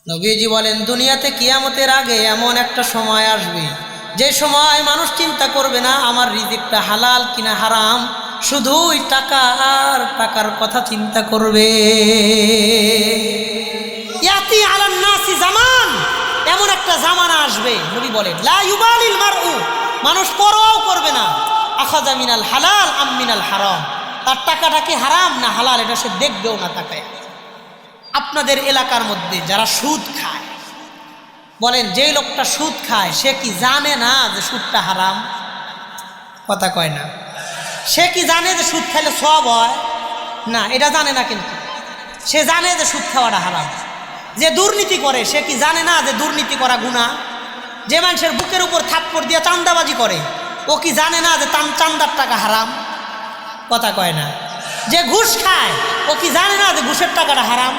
নবীজি বলেন, দুনিয়াতে কিয়ামতের আগে এমন একটা সময় আসবে যে সময় মানুষ চিন্তা করবে না আমার রিজিকটা হালাল কিনা হারাম, শুধুই টাকা আর টাকার কথা চিন্তা করবে। ইয়াতি আলান নাসি জামান, এমন একটা জামানা আসবে, নবী বলেন, লা ইউবালিল মারউ, মানুষ পরোয়াও করবে না আখাযা মিনাল হালাল আম মিনাল হারাম, তার টাকাটা কি হারাম না হালাল এটা সে দেখবেও না তাকায়। আপনাদের এলাকার মধ্যে যারা সুদ খায়, বলেন যেই লোকটা সুদ খায় সে কি জানে না যে সুদটা হারাম? কথা কয় না। সে কি জানে যে সুদ খাইলে সওয়াব হয়? না, এটা জানে না। কিন্তু সে জানে যে সুদ খাওয়াটা হারাম। যে দুর্নীতি করে সে কি জানে না যে দুর্নীতি করা গুনাহ? যে মানুষের বুকের উপর থাপ্পড় দিয়ে চাঁদাবাজি করে ও কি জানে না যে চাঁদার টাকা হারাম? কথা কয় না। যে ঘুষ খায় ও কি জানে না যে ঘুষের টাকাটা হারাম?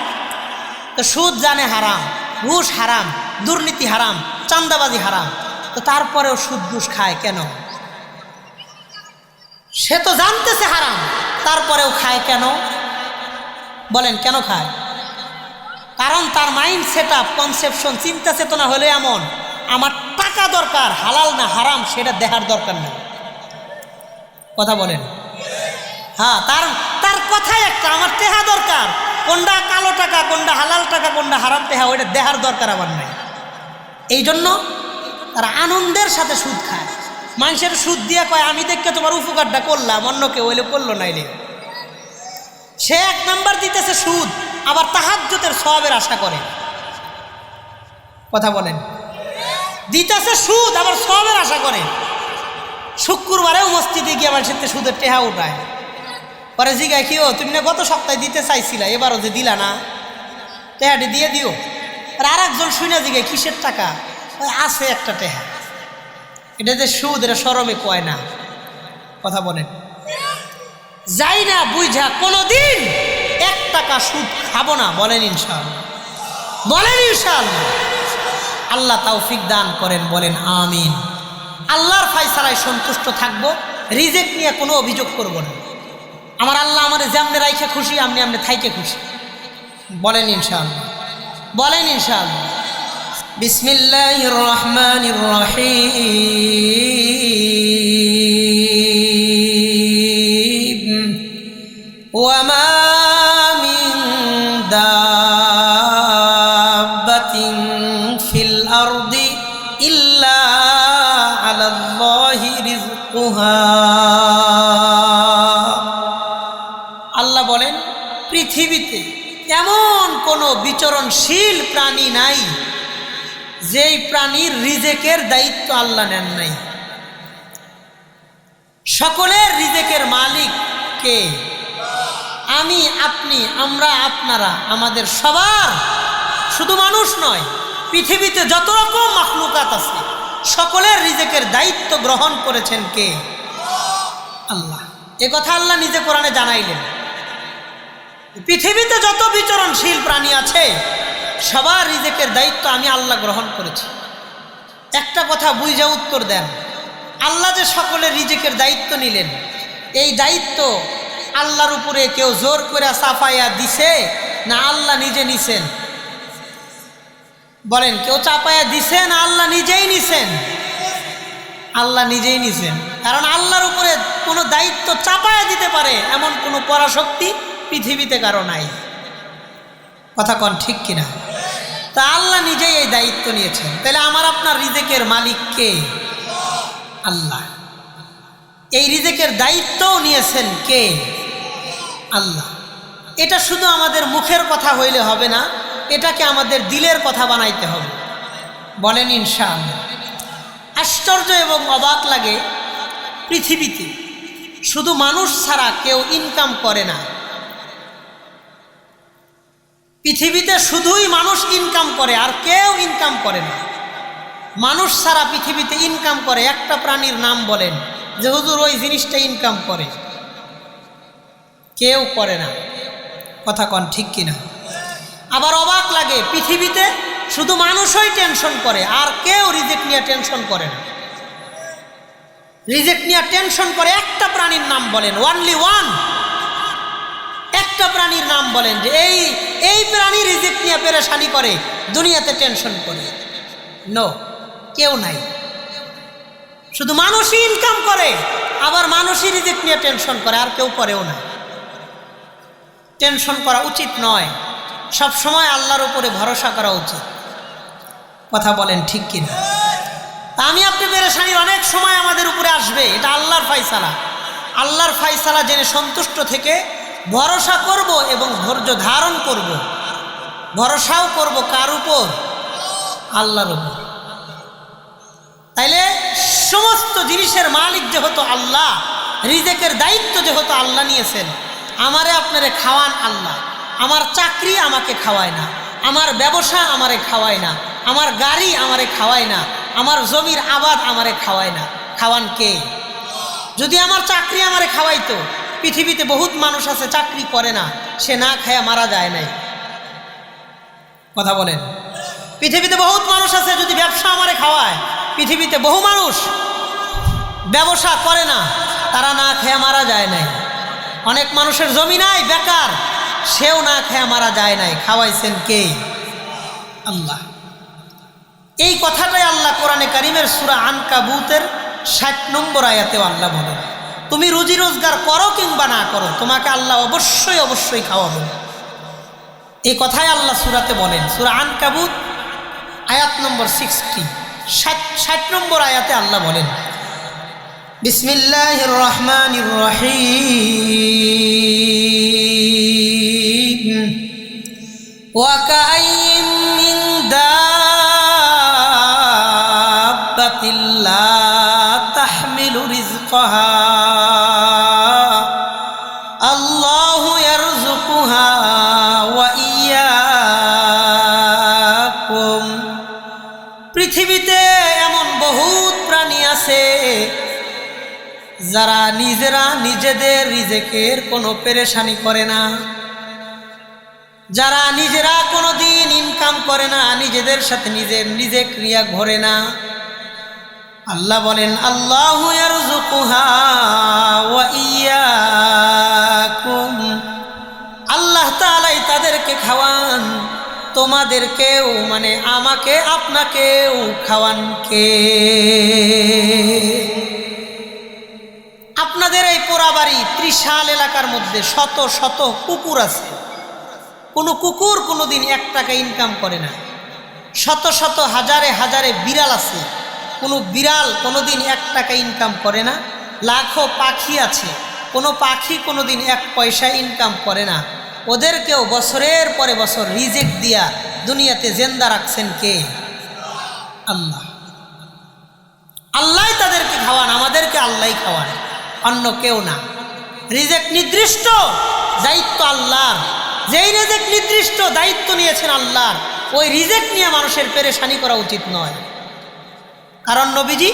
তো সুদ জানে হারাম, ঘুষ হারাম, দুর্নীতি হারাম, চাঁদাবাজি হারাম, তো তারপরেও সুদ ঘুষ খায় কেন? সে তো জানতেছে হারাম, তারপরেও খায় কেন? বলেন কেন খায়? কারণ তার মাইন্ড সেট আপ, কনসেপশন, চিন্তা চেতনা হলে এমন, আমার টাকা দরকার, হালাল না হারাম সেটা দেখার দরকার নেই। কথা বলেন। হ্যাঁ, তার কথাই একটা, আমার টেহা দরকার, কোনটা কালো টাকা, কোনটা হালাল টাকা, কোনটা হারাম টেহা, ওইটা দেখার দরকার আমার নাই। এই জন্য তারা আনন্দের সাথে সুদ খায়। মানুষের সুদ দিয়ে কয়, আমি দেখে তোমার উপকারটা করলাম, অন্য কেউ হইলে করলো নাইলে। সে এক নাম্বার দিতেছে সুদ, আবার তাহাজ্জুদের সওয়াবের আশা করে। কথা বলেন। দিতেছে সুদ, আবার সওয়াবের আশা করে। শুক্রবারেও মসজিদে গিয়ে মানুষের সুদের টেহা উঠায়। পরে জিগায়, কি ও তুমি না গত সপ্তাহে দিতে চাইছিলা, এবারও যে দিলা না, টেহাটি দিয়ে দিও। আর একজন শুনে জিগায়, কিসের টাকা? ওই আছে একটা টেহা। এটা যে সুদ, এটা শরমে কয় না। কথা বলেন। যাই না বুঝা কোনোদিন 1 টাকা সুদ খাবো না। বলেন ইনশাআল্লাহ। বলেন ইনশাআল্লাহ। আল্লাহ তৌফিক দান করেন, বলেন আমিন। আল্লাহর ফয়সালায় সন্তুষ্ট থাকবো, রিজেক্ট নিয়ে কোনো অভিযোগ করব না। আমার আল্লাহ আমার যেমনে রাইখে খুশি, আমনে আমনে থাইকে খুশি। বলেন ইনশাআল্লাহ। বলেন ইনশাআল্লাহ। বিসমিল্লাহির রহমানির রহিম। ওয়া মা মিন দাব্বাতিন ফিল আরদি ইল্লা আলাল্লাহি রিজকুহা। আল্লাহ বলেন, পৃথিবীতে এমন কোনো বিচরণশীল প্রাণী নাই যেই প্রাণীর রিজেকের দায়িত্ব আল্লাহ নেন নাই। সকলের রিজেকের মালিক কে? আমি, আপনি, আমরা, আপনারা, আমাদের সবার, শুধু মানুষ নয়, পৃথিবীতে যত রকম মাখলুকাত আছে সকলের রিজেকের দায়িত্ব গ্রহণ করেছেন কে? আল্লাহ। এ কথা আল্লাহ নিজে কোরআনে জানাইলেন। পৃথিবীতে যত বিচরণশীল প্রাণী আছে সবার রিজেকের দায়িত্ব আমি আল্লাহ গ্রহণ করেছি। একটা কথা বুঝা উত্তর দেন, আল্লাহ যে সকলের রিজেকের দায়িত্ব নিলেন, এই দায়িত্ব আল্লাহর উপরে কেউ জোর করে চাপাইয়া দিছে না আল্লাহ নিজে নিছেন? বলেন, কেউ চাপাইয়া দিছে না আল্লাহ নিজেই নিছেন? আল্লাহ নিজেই নিছেন। কারণ আল্লাহর উপরে কোনো দায়িত্ব চাপাইয়া দিতে পারে এমন কোনো পরাশক্তি পৃথিবীতে কারো নাই। কথা কন ঠিক কিনা? তা আল্লাহ নিজেই এই দায়িত্ব নিয়েছেন। তাহলে আমার আপনার রিজেকের মালিক কে? আল্লাহ। এই রিজেকের দায়িত্বও নিয়েছেন কে? আল্লাহ। এটা শুধু আমাদের মুখের কথা হইলে হবে না, এটাকে আমাদের দিলের কথা বানাইতে হবে। বলেন ইনশাআল্লাহ। আশ্চর্য এবং অবাক লাগে, পৃথিবীতে শুধু মানুষ ছাড়া কেউ ইনকাম করে না। পৃথিবীতে শুধুই মানুষ ইনকাম করে, আর কেউ ইনকাম করে না। মানুষ ছাড়া পৃথিবীতে ইনকাম করে একটা প্রাণীর নাম বলেন যে হুজুর ওই জিনিসটা ইনকাম করে? কেউ করে না। কথা কন ঠিক কিনা? আবার অবাক লাগে, পৃথিবীতে শুধু মানুষই টেনশন করে, আর কেউ রিজেক্ট নিয়ে টেনশন করে না। রিজেক্ট নিয়ে টেনশন করে একটা প্রাণীর নাম বলেন, ওয়ানলি ওয়ান। একটা প্রাণীর নাম বলেন যে এই এই প্রাণী রিজিক নিয়ে পেরেশানি করে, দুনিয়াতে টেনশন করে? নো, কেউ নাই। শুধু মানুষই ইনকাম করে, আবার মানুষই রিজিক নিয়ে টেনশন করে, আর কেউ করেও না। টেনশন করা উচিত নয়, সব সময় আল্লাহর উপরে ভরসা করা উচিত। কথা বলেন ঠিক কিনা? আমি আপনি পেরেশানির অনেক সময় আমাদের উপরে আসবে, এটা আল্লাহর ফায়সালা। আল্লাহর ফায়সালা জেনে সন্তুষ্ট থেকে ভরসা করব এবং ধৈর্য ধারণ করব। ভরসাও করব কার উপর? আল্লাহর উপর। তাইলে সমস্ত জিনিসের মালিক যেহেতু আল্লাহ, রিজেকের দায়িত্ব যেহেতু আল্লাহ নিয়েছেন, আমারে আপনারে খাওয়ান আল্লাহ। আমার চাকরি আমাকে খাওয়ায় না, আমার ব্যবসা আমারে খাওয়ায় না, আমার গাড়ি আমারে খাওয়ায় না, আমার জমির আবাদ আমারে খাওয়ায় না। খাওয়ান কে? যদি আমার চাকরি আমারে খাওয়াইতো, পৃথিবীতে বহুত মানুষ আছে চাকরি করে না, সে না খায়া মারা যায় নাই। কথা বলেন। পৃথিবীতে বহুত মানুষ আছে, যদি ব্যবসা আমারে খাওয়ায়, পৃথিবীতে বহু মানুষ ব্যবসা করে না, তারা না খেয়ে মারা যায় নাই। অনেক মানুষের জমি নাই, বেকার, সেও না খেয়ে মারা যায় নাই। খাওয়াইছেন কে? আল্লাহ। এই কথাটাই আল্লাহ কোরআনে কারিমের সূরা আনকাবুতের 60 নম্বর আয়াতেও আল্লাহ বলেন, তুমি রুজি রোজগার করো কিংবা না করো, তোমাকে আল্লাহ অবশ্যই অবশ্যই খাওয়াবেন। এই কথাই আল্লাহ সূরাতে বলেন, সূরা আনকাবুত আয়াত নম্বর 60 নম্বর আয়াতে আল্লাহ বলেন, বিসমিল্লাহির রহমানির রহিম, ওয়া কাআইয়িন মিন দাব্বাতিন লা তাহমিলু রিজকাহা আল্লাহু ইয়ারযুকুহা ওয়া ইয়্যাকুম। পৃথিবীতে এমন বহুত প্রাণী আছে যারা নিজেরা নিজেদের রিজেকের কোনো পেরেশানি করে না, যারা নিজেরা কোনো দিন ইনকাম করে না, নিজেদের সাথে নিজের রিজেক রিয়া ঘরে না। আল্লাহ বলেন, আল্লাহু ইয়ারযুকুহা ওয়া ইয়্যাকুম, আল্লাহ তাআলাই তাদেরকে খাওয়ান, তোমাদেরকেও, মানে আমাকে আপনাকেও খাওয়ান কে? আপনাদের এই পোড়াবাড়ি ত্রিশাল এলাকার মধ্যে শত শত কুকুর আছে, কোনো কুকুর কোনোদিন 1 টাকা ইনকাম করে না। শত শত হাজারে হাজারে বিড়াল আছে, কোনো বিড়াল কোনোদিন 1 টাকা ইনকাম করে না। লাখো পাখি আছে, কোনো পাখি কোনোদিন 1 পয়সা ইনকাম করে না। ওদেরকেও বছরের পরে বছর রিজেক দিয়া দুনিয়াতে জিন্দা রাখছেন কে? আল্লাহ। আল্লাহ তাদেরকে খাওয়ান, আমাদেরকে আল্লাহ খাওয়ান, অন্য কেউ না। রিজেক নির্দিষ্ট, দায়িত্ব আল্লাহর। যেই রিজেক নির্দিষ্ট, দায়িত্ব নিয়েছেন আল্লাহর, ওই রিজেক নিয়ে মানুষের পেরেশানি করা উচিত নয়। কারণ নবীজি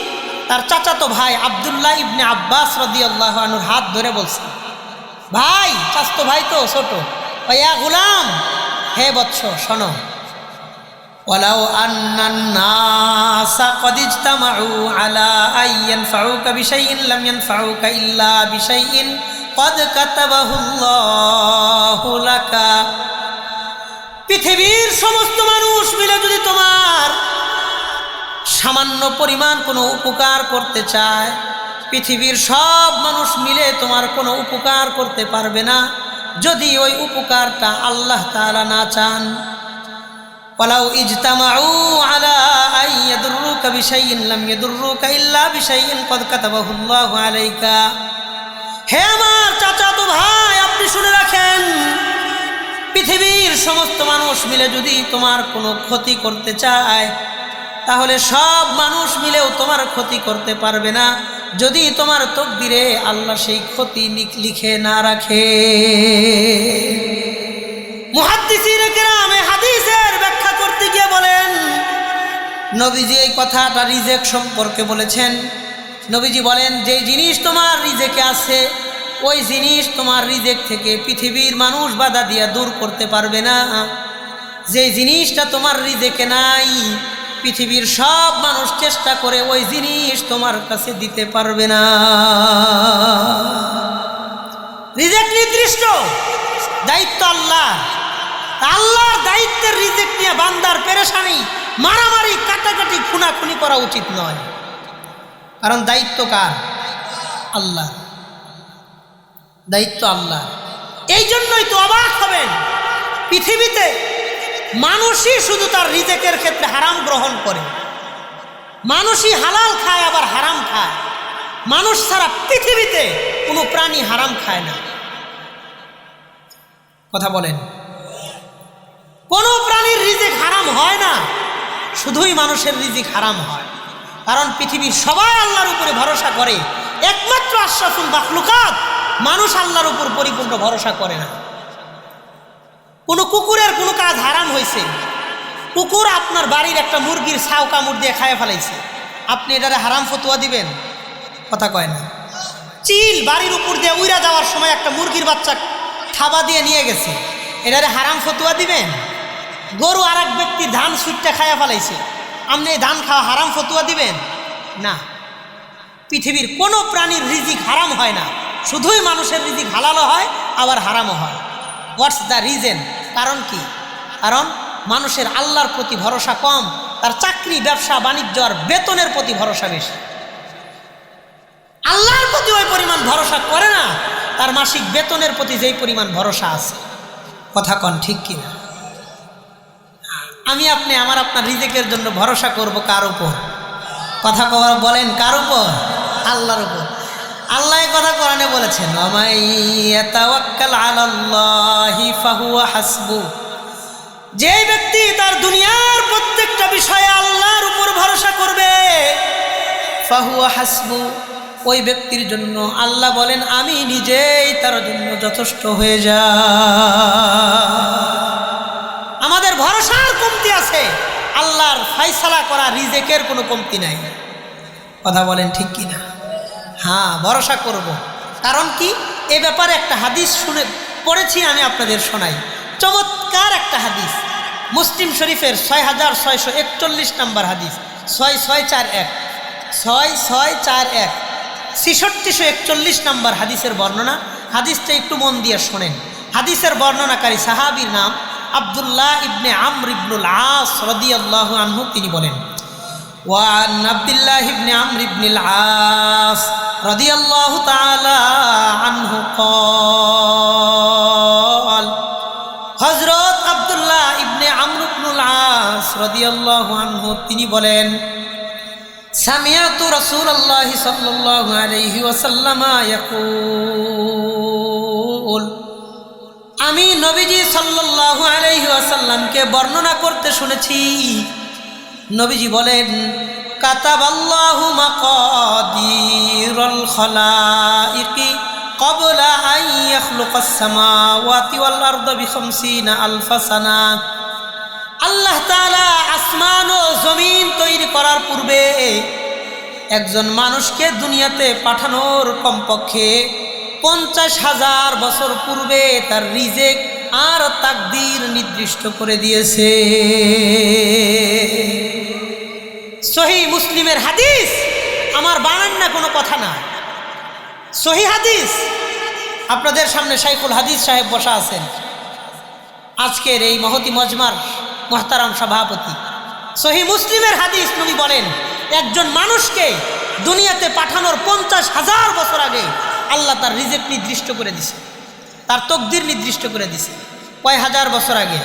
তার চাচাতো ভাই আব্দুল্লাহ ইবনে আব্বাস রাদিয়াল্লাহু আনহুর হাত ধরে বলছেন, ভাই, চাচাতো ভাই তো ছোট, ইয়া গুলাম, হে বৎস শোনো, ওয়ালাউ আন্নান নাসা ক্বাদ ইজতামাউ আলা আইয়ানফাউকা বিশাইইন লাম ইয়ানফাউকা ইল্লা বিশাইইন ক্বাদ কাতাবাহুল্লাহু লাকা। পৃথিবীর সমস্ত মানুষ মিলে যদি তোমার সামান্য পরিমাণ কোনো উপকার করতে চায়, পৃথিবীর সব মানুষ মিলে তোমার কোনো উপকার করতে পারবে না যদি ওই উপকারটা আল্লাহ তাআলা না চান। ওয়ালাউ ইজতামাউ আলা আইয়াদুররুকা বিশাইইন লাম ইয়াদুররুকা ইল্লা বিশাইইন ক্বাদ কাতাবাহুল্লাহু আলাইকা। হে আমার চাচাতো ভাই, আপনি শুনে রাখেন, পৃথিবীর সমস্ত মানুষ মিলে যদি তোমার কোনো ক্ষতি করতে চায়, তাহলে সব মানুষ মিলেও তোমার ক্ষতি করতে পারবে না যদি তোমার তকদিরে আল্লাহ সেই ক্ষতি লিখে না রাখে। মুহাদ্দিসিনে কেরাম এই হাদিসের ব্যাখ্যা করতে গিয়ে বলেন, নবীজি এই কথাটা রিজেক সম্পর্কে বলেছেন। নবীজি বলেন, যে জিনিস তোমার রিজেকে আছে, ওই জিনিস তোমার রিজেক থেকে পৃথিবীর মানুষ বাধা দিয়ে দূর করতে পারবে না। যে জিনিসটা তোমার রিজেকে নাই, পৃথিবীর সব মানুষ চেষ্টা করে ওই জিনিস তোমার কাছে দিতে পারবে না। রিজেক নির্দিষ্ট, দায়িত্ব আল্লাহ। আল্লাহর দায়িত্বের রিজিক নিয়ে বান্দার পেরেশানি, মারামারি, কাটাকাটি, খুনাখুনি করা উচিত নয়। কারণ দায়িত্ব কার? আল্লাহ, দায়িত্ব আল্লাহ। এই জন্যই তো অবাক হবেন, পৃথিবীতে মানুষই শুধু তার রিজিকের ক্ষেত্রে হারাম গ্রহণ করে, মানুষই হালাল খায় আবার হারাম খায়। মানুষ ছাড়া পৃথিবীতে কোনো প্রাণী হারাম খায় না। কথা বলেন, কোনো প্রাণীর রিজিক হারাম হয় না, শুধুই মানুষের রিজিক হারাম হয়। কারণ পৃথিবীর সবাই আল্লাহর উপরে ভরসা করে, একমাত্র আশরাফুল মাখলুকাত মানুষ আল্লাহর উপর পরিপূর্ণ ভরসা করে না। কোনো কুকুরের কোনো কাজ হারাম হয়েছে, কুকুর আপনার বাড়ির একটা মুরগির ছাও কামড় দিয়ে খায় ফেলাইছে, আপনি এটারে হারাম ফতুয়া দিবেন? কথা কয় না। চিল বাড়ির উপর দিয়ে উইরা যাওয়ার সময় একটা মুরগির বাচ্চা থাবা দিয়ে নিয়ে গেছে, এটারে হারাম ফতুয়া দিবেন? গরু আর এক ব্যক্তির ধান সুইটটা খায়া ফেলাইছে, আপনি ধান খাওয়া হারাম ফতুয়া দিবেন? না। পৃথিবীর কোনো প্রাণীর রিজিক হারাম হয় না, শুধুই মানুষের রিজিক হালালও হয় আবার হারামও হয়। What's the reason? কারণ কি? কারণ মানুষের আল্লাহর প্রতি ভরসা কম, তার চাকরি, ব্যবসা, বাণিজ্য আর বেতনের প্রতি ভরসা বেশি। আল্লাহর প্রতি ওই পরিমাণ ভরসা করে না, তার মাসিক বেতনের প্রতি যেই পরিমাণ ভরসা আছে। কথা কন ঠিক কিনা? আমি আপনি আমার আপনার রিজিকের জন্য ভরসা করব কার উপর? কথা বলেন, কার উপর? আল্লাহর উপর। আল্লাহ কথা কোরআনে বলেছেন, ওয়ামাই ইয়াতাওয়াক্কাল আলাল্লাহি ফাহুয়া হাসবু। যে ব্যক্তি তার দুনিয়ার প্রত্যেকটা বিষয়ে আল্লাহর উপর ভরসা করবে, ফাহুয়া হাসবু, ওই ব্যক্তির জন্য আল্লাহ বলেন আমি নিজেই তার জন্য যথেষ্ট হয়ে যা। আমাদের ভরসার কমতি আছে, আল্লাহর ফায়সালা করা রিজিকের কোনো কমতি নাই। কথা বলেন ঠিক কিনা? হ্যাঁ, ভরসা করব। কারণ কি? এ ব্যাপারে একটা হাদিস পড়েছি, আমি আপনাদের শোনাই। চমৎকার একটা হাদিস, মুসলিম শরীফের 6641 নম্বর হাদিস, 6641 6641 নম্বর হাদিসের বর্ণনা। হাদিসটা একটু মন দিয়ে শোনেন। হাদিসের বর্ণনাকারী সাহাবীর নাম আব্দুল্লাহ ইবনে আমর ইবনুল আস রাদিয়াল্লাহু আনহু। তিনি বলেন, ওয়ান আব্দুল্লাহ ইবনে আমর ইবনুল আস রাদিয়াল্লাহু তাআলা আনহু قال, হযরত আব্দুল্লাহ ইবনে আমর ইবনুল আস রাদিয়াল্লাহু আনহু তিনি বলেন, সামিআতু রাসূলুল্লাহ সাল্লাল্লাহু আলাইহি ওয়াসাল্লাম ইয়াকুল, আমি নবীজি সাল্লাল্লাহু আলাইহি ওয়াসাল্লামকে বর্ণনা করতে শুনেছি। নবীজি বলেন, কাতাবাল্লাহু মাকাদিরাল খালাইকি ক্বাবলা আন ইয়াখলুকাস সামাওয়াতি ওয়াল আরদা বি50 আলফা সানা। আল্লাহ তাআলা আসমান ও জমিন তৈরি করার পূর্বে একজন মানুষকে দুনিয়াতে পাঠানোর কমপক্ষে 50,000 বছর পূর্বে তার রিজিক আর তাকদীর নির্দিষ্ট করে দিয়েছে। সহিহ মুসলিমের হাদিস, আমার বানান না কোনো কথা না, সহিহ হাদিস। আপনাদের সামনে শাইখুল হাদিস সাহেব বসা আছেন, আজকের এই মহতি মজমার মুহতারাম সভাপতি। সহিহ মুসলিমের হাদিস, নবী বলেন একজন মানুষকে দুনিয়াতে পাঠানোর 50,000 বছর আগে আল্লাহ তার রিজিক নির্দিষ্ট করে দিছে, তার তকদির নির্দিষ্ট করে দিছে। কয় হাজার বছর আগে?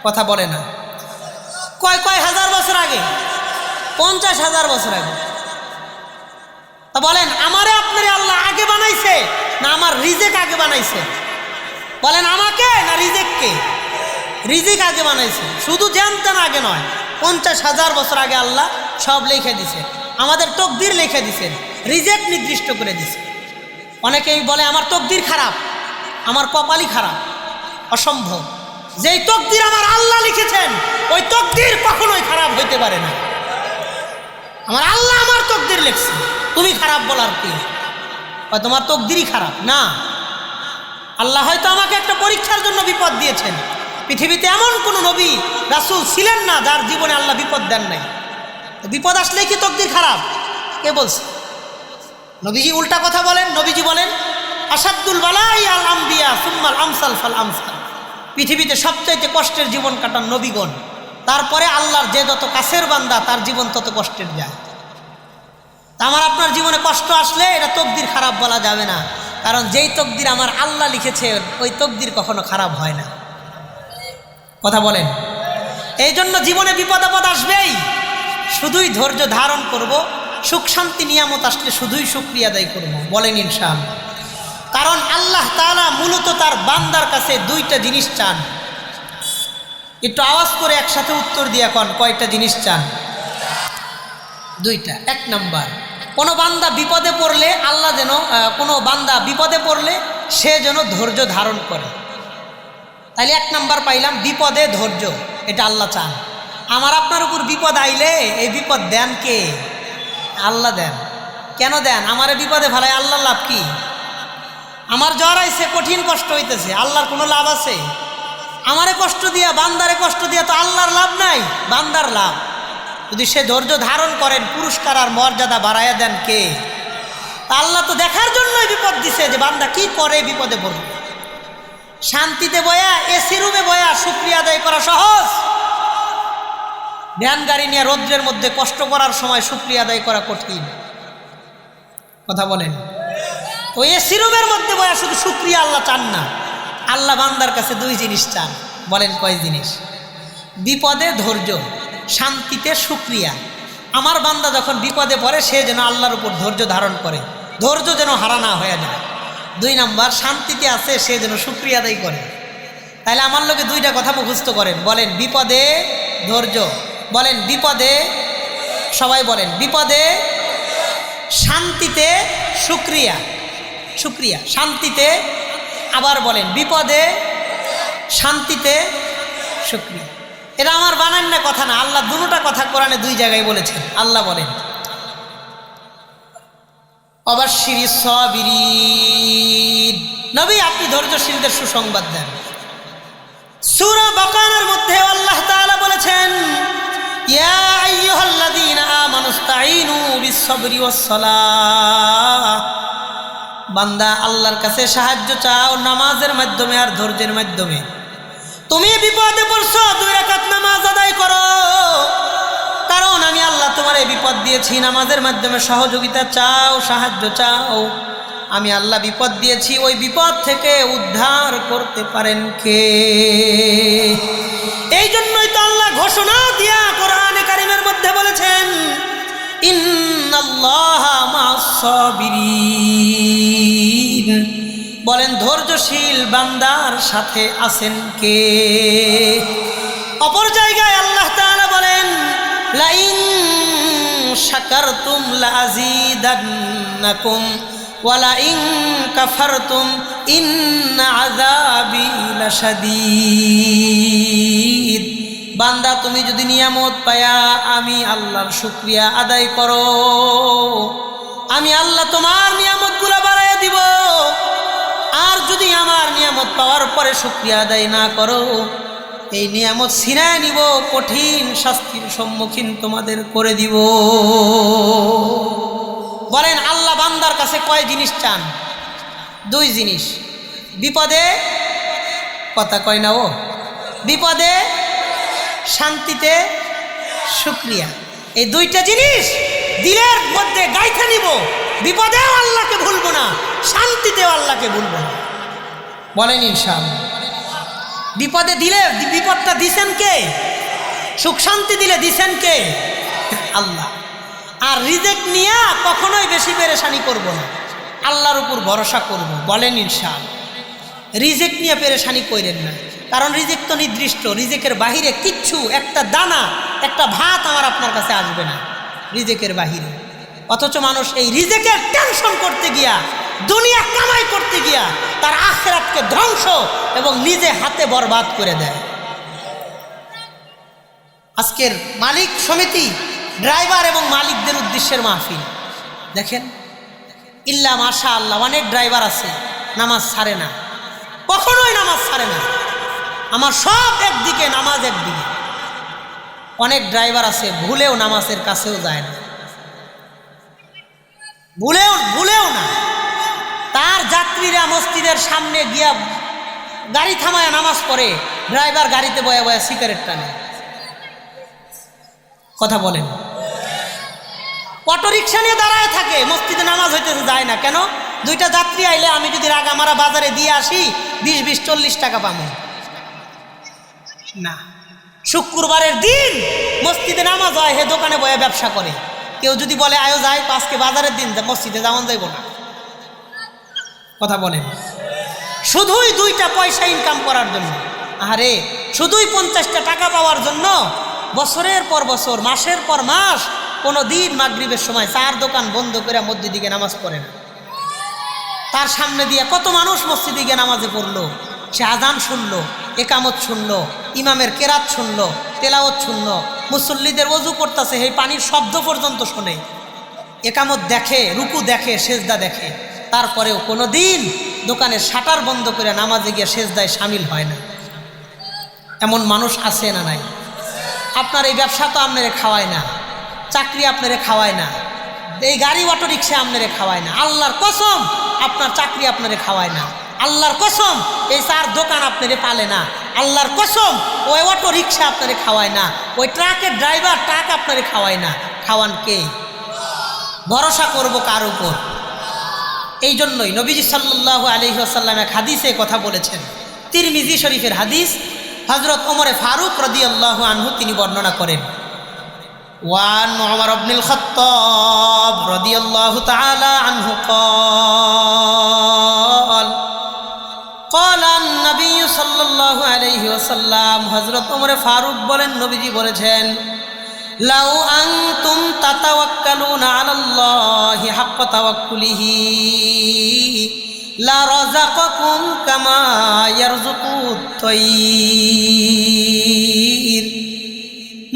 কথা বলে না, কয় হাজার বছর আগে? 50,000 বছর আগে। তা বলেন, আমারে আপনারে আল্লাহ আগে বানাইছে না আমার রিজিক আগে বানাইছে? বলেন, আমাকে না রিজিককে? রিজিক আগে বানাইছে, শুধু জানতেন আগে নয়, 50,000 বছর আগে আল্লাহ সব লিখে দিছে, আমাদের তকদির লিখে দিছেন, রিজিক নির্দিষ্ট করে দিছে। অনেকেই বলে আমার তকদির খারাপ, আমার কপালই খারাপ। অসম্ভব। যেই তকদির আমার আল্লাহ লিখেছেন ওই তকদির কখনোই খারাপ হইতে পারে না। আমার আল্লাহ আমার তকদির লিখছে, তুমি খারাপ বলার কি? তোমার তকদিরই খারাপ না। আল্লাহ হয়তো আমাকে একটা পরীক্ষার জন্য বিপদ দিয়েছেন। পৃথিবীতে এমন কোনো নবী রাসূল ছিলেন না যার জীবনে আল্লাহ বিপদ দেন নাই। বিপদ আসলে কি তকদির খারাপ? কে বলছে? নবীজি উল্টা কথা বলেন। নবীজি বলেন, আসাদুল বালাই আল আম্বিয়া সুম্মাল আমসাল ফাল আমসাল। পৃথিবীতে সবচাইতে কষ্টের জীবন কাটান নবীগণ, তারপরে আল্লাহর যে যত কাছের বান্দা তার জীবন তত কষ্টের যায়। আমার আপনার জীবনে কষ্ট আসলে এটা তকদির খারাপ বলা যাবে না, কারণ যেই তকদির আমার আল্লাহ লিখেছে ওই তকদির কখনো খারাপ হয় না। কথা বলেন। এই জন্য জীবনে বিপদ আপদ আসবেই, শুধুই ধৈর্য ধারণ করব, সুখ শান্তি নিয়ামত আসলে শুধুই শুকরিয়া আদায় করব, বলেন ইনশাআল্লাহ। কারণ আল্লাহ তাআলা মূলত তার বান্দার কাছে দুইটা জিনিস চান। একটু আওয়াজ করে একসাথে উত্তর দিয়া কোন কয়টা জিনিস চান? দুইটা। এক নাম্বার, কোনো বান্দা বিপদে পড়লে আল্লাহ যেন কোনো বান্দা বিপদে পড়লে সে যেন ধৈর্য ধারণ করে। তাইলে এক নাম্বার পাইলাম বিপদে ধৈর্য, এটা আল্লাহ চান। আমার আপনার উপর বিপদ আইলে এই বিপদ দেন কে? আল্লাহ দেন। কেন দেন? আমারে বিপদে ফেলায় আল্লাহর লাভ কি? আমার জ্বর আইছে, কঠিন কষ্ট হইতেছে, আল্লাহর কোনো লাভ আছে? আমারে কষ্ট দিয়া বান্দারে কষ্ট দিয়া তো আল্লাহর লাভ নাই, বান্দার লাভ। যদি সে ধৈর্য ধারণ করেন পুরস্কার আর মর্যাদা বাড়াইয়া দেন কে? আল্লাহ তো দেখার জন্যই বিপদ দিছে যে বান্দা কি করে বিপদে পড়বে। শান্তিতে বয়া এসি রুমে বয়া শুকরিয়া আদায় করা সহজ, ভ্যান গাড়ি নিয়ে রৌদ্রের মধ্যে কষ্ট করার সময় শুকরিয়া আদায় করা কঠিন। কথা বলেন। তো এসি রুমের মধ্যে বয়া শুধু শুকরিয়া আল্লাহ চান না, আল্লাহ বান্দার কাছে দুই জিনিস চান। বলেন কয় জিনিস? বিপদে ধৈর্য, শান্তিতে শুকরিয়া। আমার বান্দা যখন বিপদে পড়ে সে যেন আল্লাহর উপর ধৈর্য ধারণ করে, ধৈর্য যেন হারা না হয়ে যায়। দুই নাম্বার, শান্তিতে আছে সে যেন শুকরিয়া আদায় করে। তাহলে আমার লোকে দুইটা কথা মুখস্থ করেন। বলেন বিপদে ধৈর্য, বলেন বিপদে, সবাই বলেন বিপদে, শান্তিতে শুকরিয়া, শুকরিয়া শান্তিতে। আবার বলেন বিপদে, শান্তিতে, শুকরিয়া। এটা আমার বানান না কথা না, আল্লাহ দুটোটা কথা কোরআনে দুই জায়গায় বলেছেন। আল্লাহ বলেন অবাশশিরিস সাবিরিন, নবী আপনি ধৈর্যশীলদের সুসংবাদ দেন। সূরা বাকারার মধ্যে আল্লাহ তাআলা বলেছেন ইয়া আইয়ুহাল্লাযীনা আমানুস্তাঈনু বিস-সাবরি ওয়াস-সালাহ, বান্দা আল্লাহর কাছে সাহায্য চাও নামাজের মাধ্যমে আর ধৈর্যের মাধ্যমে। তুমি বিপদে পড়ছো, 2 রাকাত নামাজ আদায় করো, কারণ আমি আল্লাহ তোমার এই বিপদ দিয়েছি। নামাজের মাধ্যমে সহযোগিতা চাও, সাহায্য চাও, আমি আল্লাহ বিপদ দিয়েছি, ওই বিপদ থেকে উদ্ধার করতে পারেন কে? এই জন্যই তো আল্লাহ ঘোষণা দিয়া কোরআনে কারীমের মধ্যে বলেছেন ইন্নাল্লাহা মা'আস-সাবিরিন, বলেন ধৈর্যশীল বান্দার সাথে আছেন কে? অপর জায়গায় আল্লাহ তাআলা বলেন লাইন শাকারতুম লাযীদান্নাকুম ওয়া লাইন কাফারতুম ইন্না আযাবি লাশাদীদ, বান্দা তুমি যদি নিয়ামত পায়া আমি আল্লাহর শুকরিয়া আদায় করো, আমি আল্লাহ তোমার নিয়ামতগুলো বাড়াইয়া দিব। আর যদি আমার নিয়ামত পাওয়ার পরে শুকরিয়া আদায় না করো, এই নিয়ামত ছিনায় নিব, কঠিন শাস্তির সম্মুখীন তোমাদের করে দিব। বলেন আল্লাহ বান্দার কাছে কয় জিনিস চান? দুই জিনিস। বিপদে, কথা কয় না ও, বিপদে শান্তিতে শুকরিয়া, এই দুইটা জিনিস দিলের মধ্যে গাইথা নিব। বিপদেও আল্লাহকে ভুলবো না, শান্তিতেও আল্লাহকে ভুলবো না, বলেন ইনশাআল্লাহ। বিপদে দিলে বিপদটা দিছেন কে? সুখ শান্তি দিলে দিছেন কে? আল্লাহ। আর রিজেক নিয়ে কখনোই বেশি পেরেশানি করব না, আল্লাহর উপর ভরসা করব, বলেন ইনশাআল্লাহ। রিজেক নিয়ে পেরেশানি করেন না, কারণ রিজেক তো নির্দিষ্ট, রিজেকের বাহিরে কিচ্ছু, একটা দানা, একটা ভাত আমার আপনার কাছে আসবে না রিজেকের বাহিরে। অথচ মানুষ এই রিজেকের টেনশন করতে গিয়া, দুনিয়া কামাই করতে গিয়া তার আখিরাতকে ধ্বংস এবং নিজে হাতে বরবাদ করে দেয়। আজকের মালিক সমিতি, ড্রাইভার এবং মালিকদের উদ্দেশ্যের মাহফিল দেখেন, ইল্লা মাশা আল্লাহ, অনেক ড্রাইভার আছে নামাজ ছাড়ে না, কখনোই নামাজ ছাড়ে না। আমার সব একদিকে, নামাজ একদিকে। অনেক ড্রাইভার আছে ভুলেও নামাজের কাছেও যায় না, ভুলেও না। তার যাত্রীরা মসজিদের সামনে গিয়া গাড়ি থামায় নামাজ পড়ে, ড্রাইভার গাড়িতে বয়ে বয়ে সিগারেট টানে। কথা বলেন। অটো রিক্সা নিয়ে দাঁড়ায় থাকে, মসজিদে নামাজ হইতেছে যায় না কেন? দুইটা যাত্রী আইলে আমি যদি রাগামারা বাজারে দিয়ে আসি 20-40 টাকা পাবো না। শুক্রবারের দিন মসজিদে নামাজ হয়, হে দোকানে বয়ে ব্যবসা করে। কেউ যদি বলে আয়ো যাই, আজকে বাজারের দিন মসজিদে যাওয়ান যাইব না। কথা বলেন। শুধুই 2টা পয়সা ইনকাম করার জন্য, আরে শুধুই 50টা টাকা পাওয়ার জন্য বছরের পর বছর, মাসের পর মাস কোনো দিন মাগরিবের সময় 4 দোকান বন্ধ করে মসজিদে দিকে নামাজ পড়ে না। তার সামনে দিয়ে কত মানুষ মসজিদে গিয়ে নামাজে পড়লো, সে আজান শুনলো, একামত শুনলো, ইমামের কেরাত শুনলো, তেলাওয়াত শুনলো, মুসল্লিদের ওযু করতেছে, এই পানির শব্দ পর্যন্ত শোনে, একামত দেখে, রুকু দেখে, সেজদা দেখে। তারপরেও কোনো দিন দোকানের শাটার বন্ধ করে নামাজে গিয়ে সেজদায় শামিল হয় না। এমন মানুষ আছে না নাই? আপনার এই ব্যবসা তো আপনারে খাওয়ায় না, চাকরি আপনারে খাওয়ায় না, এই গাড়ি অটো রিক্সা আপনারে খাওয়ায় না। আল্লাহর কসম আপনার চাকরি আপনারে খাওয়ায় না। আল্লাহর কসম এই 4 দোকান আপনারে পালে না। আল্লাহর কসম ওই অটো রিক্সা আপনারে খাওয়ায় না, ওই ট্রাকের ড্রাইভার ট্রাক আপনারে খাওয়ায় না। খাওয়ান কে? ভরসা করব কার উপর? এই জন্যই নবীজি সাল্লাল্লাহু আলাইহি ওয়াসাল্লাম এক হাদিসে কথা বলেছেন, তিরমিজি শরীফের হাদিস। হযরত ওমর ফারুক রাদিয়াল্লাহু আনহু তিনি বর্ণনা করেন, ওয়ান ওমর ইবনুল খাত্তাব রাদিয়াল্লাহু তাআলা আনহু قال قال النبي সাল্লাল্লাহু আলাইহি ওয়াসাল্লাম, হযরত ওমর ফারুক বলেন, নবীজি বলেছেন, লাউ আনতুম তাতাওয়াক্কালুনা আলাল্লাহি হাক্কা তাওয়াক্কুলিহি লা রাযাকাকুম কামা ইয়ারযুকুত তায়র।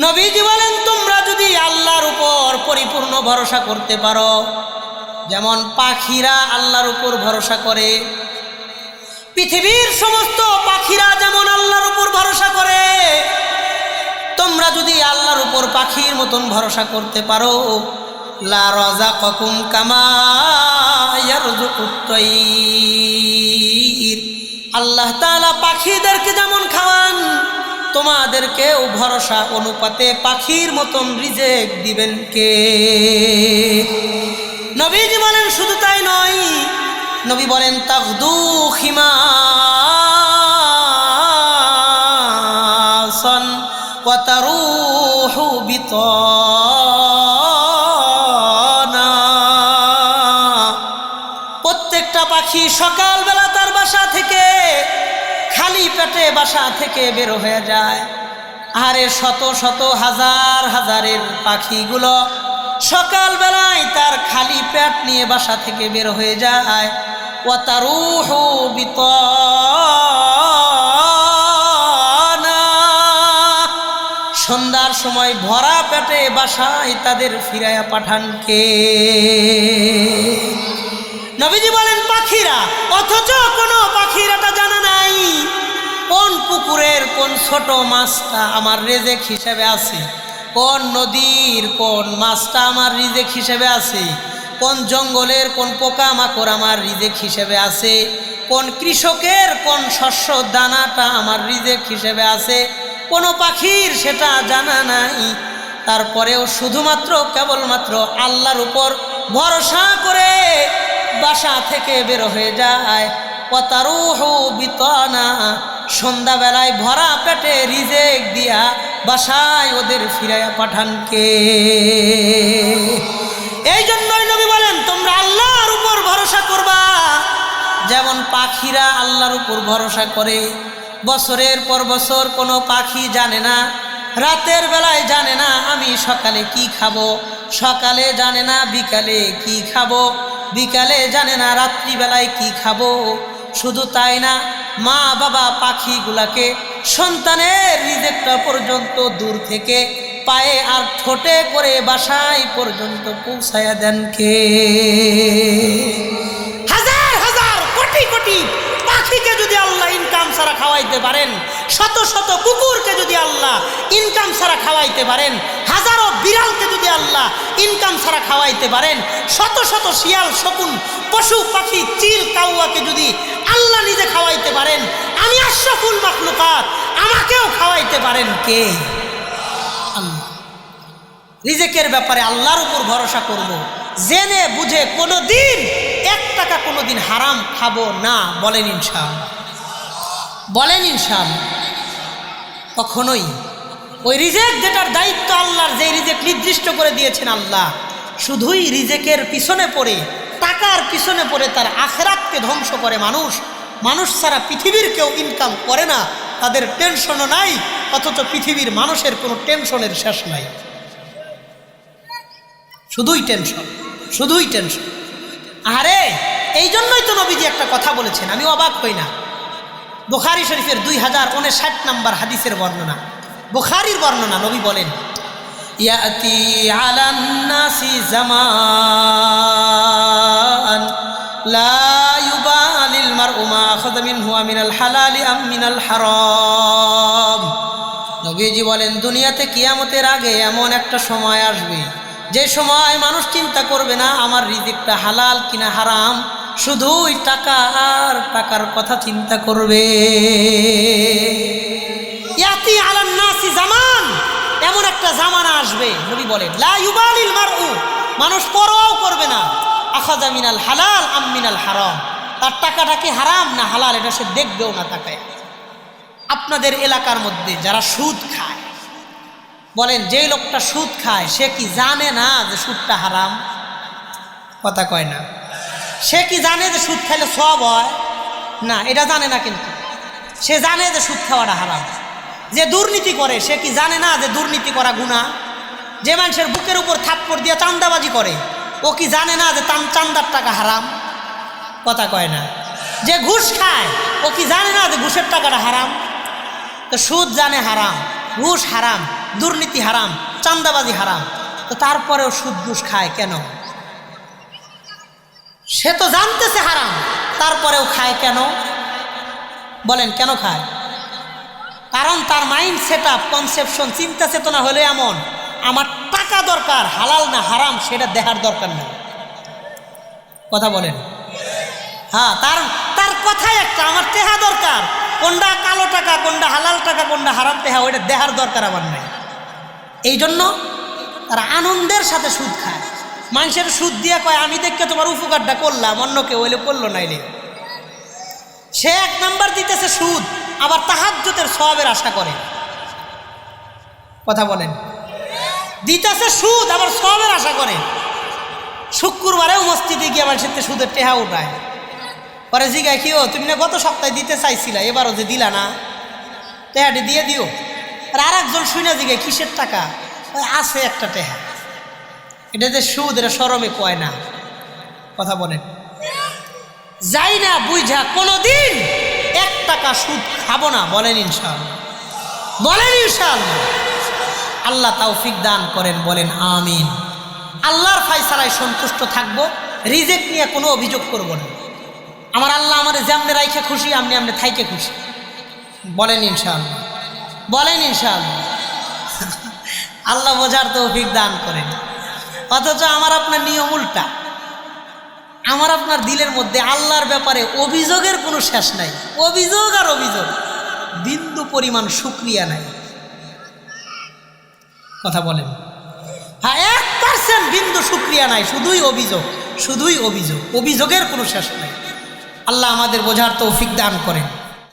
নবীজি বলেন, তোমরা যদি আল্লাহর উপর পরিপূর্ণ ভরসা করতে পারো, যেমন পাখিরা আল্লাহর উপর ভরসা করে, পৃথিবীর সমস্ত পাখিরা যেমন আল্লাহর উপর ভরসা করে, তোমরা যদি আল্লাহর উপর পাখির মতন ভরসা করতে পারো, লা রাযাকাকুম কামা ইয়ারযুকুত তায়র, আল্লাহ তাআলা পাখিদেরকে যেমন খাওয়ান, তোমাদেরকেও ভরসা অনুপাতে পাখির মতন রিজিক দিবেন কে? নবীজি বলেন, শুধু তাই নয়, নবী বলেন, তাগদু খিমাসান ওয়া তারুহু বিতানা। প্রত্যেকটা পাখি সকালবেলা তার বাসা থেকে খালি পেটে বাসা থেকে বের হয়ে যায়। আরে শত শত হাজার হাজারের পাখিগুলো সকালবেলায় তার খালি পেট নিয়ে বাসা থেকে বের হয়ে যায়। ওয়া তারুহু বিতানা, সন্ধ্যার সময় ভরা পেটে বাসায় তাদের ফিরাইয়া পাঠান কে? নবীজি বলেন, পাখিরা। অথচ কোনো পাখির এটা জানা নাই কোন পুকুরের কোন ছোট মাছটা আমার রিজিক হিসেবে আছে, কোন নদীর কোন মাছটা আমার রিজিক হিসেবে আছে, কোন জঙ্গলের কোন পোকামাকড় আমার রিজিক হিসেবে আছে, কোন কৃষকের কোন শস্য দানাটা আমার রিজিক হিসেবে আছে, কোনো পাখির সেটা জানা নাই। তারপরেও শুধুমাত্র কেবলমাত্র আল্লাহর উপর ভরসা করে বাসা থেকে বের হয়ে যায়। ওয়া তারুহু বিতানা, সন্ধ্যাবেলায় ভরা পেটে রিজিক দিয়া বাসায় ওদের ফিরাইয়া পাঠান কে? এই জন্যই নবী বলেন, তোমরা আল্লাহর উপর ভরসা করবা যেমন পাখিরা আল্লাহর উপর ভরসা করে। বছরের পর বছর কোনো পাখি জানে না, রাতের বেলায় জানে না আমি সকালে কি খাবো, সকালে জানে না বিকালে কি খাবো, বিকালে জানে না রাত্রিবেলায় কি খাবো। শুধু তাই না, মা বাবা পাখিগুলাকে সন্তানের রিজিকটা পর্যন্ত দূর থেকে পায়ে আর ঠোঁটে করে বাসায় পর্যন্ত পৌঁছায়া দেন কে? হাজার হাজার কোটি কোটি পাখিকে যদি আল্লাহ ইনকাম ছাড়া খাওয়াইতে পারেন, শত শত কুকুরকে যদি আল্লাহ ইনকাম ছাড়া খাওয়াইতে পারেন, হাজারো বিড়ালকে যদি আল্লাহ ইনকাম ছাড়া খাওয়াইতে পারেন, শত শত শিয়াল শকুন পশু পাখি চিল কাউয়াকে যদি আল্লাহ নিজে খাওয়াইতে পারেন, আমি আশরাফুল মাখলুকাত আমাকেও খাওয়াইতে পারেন কে? আল্লাহ। রিজেকের ব্যাপারে আল্লাহর উপর ভরসা করব, জেনে বুঝে কোনোদিন 1 টাকা কোনোদিন হারাম খাবো না। বলেন ইনশাআল্লাহ, বলেন ইনশাআল্লাহ। কখনোই ওই রিজেক যেটার দায়িত্ব আল্লাহর, যে রিজেক নির্দিষ্ট করে দিয়েছেন আল্লাহ, শুধুই রিজেকের পিছনে পড়ে, টাকার পিছনে পড়ে তার আখিরাতকে ধ্বংস করে মানুষ। মানুষ ছাড়া পৃথিবীর কেউ ইনকাম করে না, তাদের টেনশনও নাই, অথচ পৃথিবীর মানুষের কোনো টেনশনের শেষ নাই। শুধুই টেনশন, শুধুই টেনশন। আরে এই জন্যই তো নবীজি একটা কথা বলেছেন, আমি অবাক হই না। বুখারী শরীফের 2059 নম্বর হাদিসের বর্ণনা, বুখারীর বর্ণনা, নবী বলেন, ইয়াতি আলান নাসি জামান লা ইউবালিল মারউ মা আখাযা মিনহু মিনাল হালালি আম মিনাল হারাম। নবীজি বলেন, দুনিয়াতে কিয়ামতের আগে এমন একটা সময় আসবে, যে সময় মানুষ চিন্তা করবে না আমার রিজিকটা হালাল কিনা হারাম, শুধুই টাকা আর টাকার কথা চিন্তা করবে। ইয়াতি আলান নাসি জামান, এমন একটা জামানা আসবে, নবী বলেন, লা ইউবালিল মারউ, মানুষ পরোয়াও করবে না, আখাযা মিনাল হালাল আম মিনাল হারাম, তার টাকাটা কি হারাম না হালাল এটা সে দেখবেও না তাকায়। আপনাদের এলাকার মধ্যে যারা সুদ খায়, বলেন যেই লোকটা সুদ খায় সে কি জানে না যে সুদটা হারাম? কথা কয় না। সে কি জানে যে সুদ খাইলে সওয়াব হয়? না, এটা জানে না। কিন্তু সে জানে যে সুদ খাওয়াটা হারাম। যে দুর্নীতি করে সে কি জানে না যে দুর্নীতি করা গুনাহ? যে মানুষের বুকের উপর থাপ্পড় দিয়ে চাঁদাবাজি করে ও কি জানে না যে চাঁদার টাকা হারাম? কথা কয় না। যে ঘুষ খায় ও কি জানে না যে ঘুষের টাকাটা হারাম? তো সুদ জানে হারাম, ঘুষ হারাম, দুর্নীতি হারাম, চাঁদাবাজি হারাম, তো তারপরেও সুদ ঘুষ খায় কেন? সে তো জানতেছে হারাম, তারপরেও খায় কেন? বলেন কেন খায়? কারণ তার মাইন্ড সেট আপ, কনসেপশন, চিন্তা চেতনা হলে এমন, আমার টাকা দরকার, হালাল না হারাম সেটা দেখার দরকার নেই। কথা বলেন? হ্যাঁ, তার কথাই একটা, আমার টেহা দরকার, কোনটা কালো টাকা, কোনটা হালাল টাকা, কোনটা হারাম টেহা, ওইটা দেখার দরকার আমার নাই। এই জন্য তারা আনন্দের সাথে সুদ খায়। মানুষের সুদ দিয়ে কয়, আমি দেখে তোমার উপকারটা করলাম, অন্য কেউ হইলে করলো নাইলে। সে 1 নাম্বার দিতেছে সুদ, আবার তাহাজ্জুদের সওয়াবের আশা করে। কথা বলেন? দিতেছে সুদ, আবার সওয়াবের আশা করে। শুক্রবারেও মসজিদে গিয়ে মানুষের সুদের টেহা উঠায়। পরে জিগায়, কি ও তুমি না গত সপ্তাহে দিতে চাইছিলা, এবারও যে দিলা না, টেহাটি দিয়ে দিও। আর একজন শুনে জিগায়, কিসের টাকা? আছে একটা টেহা। এটা যে সুদ, এটা শরমে কয় না। কথা বলেন? যাই না বুঝা কোনোদিন 1 টাকা সুদ খাবো না। বলেন ইনশাআল্লাহ, বলেন ইনশাআল্লাহ। আল্লাহ তৌফিক দান করেন, বলেন আমিন। আল্লাহর ফায়সালায় সন্তুষ্ট থাকবো, রিজেক নিয়ে কোনো অভিযোগ করব না। আমার আল্লাহ আমাদের যেমনে রাইখে খুশি, আমনে আমনে থাইকে খুশি। বলেন ইনশাআল্লাহ, বলেন ইনশাআল্লাহ। আল্লাহ বোঝার তৌফিক দান করেন। অথচ আমার আপনার নিয়ম উল্টা। আমার আপনার দিলের মধ্যে আল্লাহর ব্যাপারে অভিযোগের কোনো শেষ নাই। অভিযোগ আর অভিযোগ, বিন্দু পরিমাণ শুকরিয়া নাই। কথা বলেন? হ্যাঁ, 1% বিন্দু শুকরিয়া নাই, শুধুই অভিযোগ, শুধুই অভিযোগ, অভিযোগের কোনো শেষ নাই। আল্লাহ আমাদের বোঝার তৌফিক দান করেন।